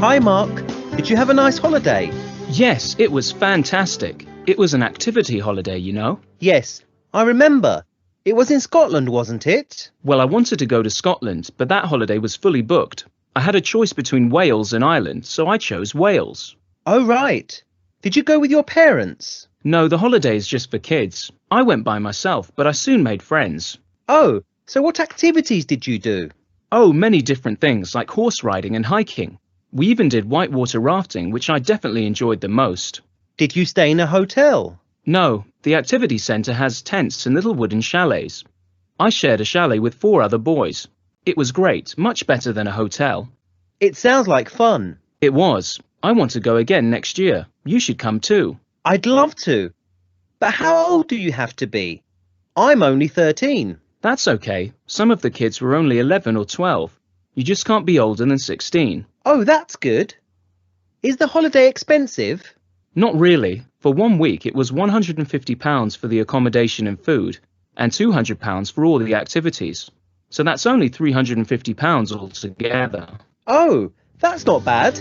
Hi, Mark. Did you have a nice holiday? Yes, it was fantastic. It was an activity holiday, you know. Yes, I remember. It was in Scotland, wasn't it? Well, I wanted to go to Scotland, but that holiday was fully booked. I had a choice between Wales and Ireland, so I chose Wales. Oh, right. Did you go with your parents? No, the holiday is just for kids. I went by myself, but I soon made friends. Oh, so what activities did you do? Oh, many different things like horse riding and hiking. We even did whitewater rafting, which I definitely enjoyed the most. Did you stay in a hotel? No, the activity centre has tents and little wooden chalets. I shared a chalet with 4 other boys. It was great, much better than a hotel. It sounds like fun. It was. I want to go again next year. You should come too. I'd love to. But how old do you have to be? I'm only 13. That's okay. Some of the kids were only 11 or 12. You just can't be older than 16. Oh, that's good. Is the holiday expensive? Not really. For 1 week it was £150 for the accommodation and food, and £200 for all the activities. So that's only £350 altogether. Oh, that's not bad.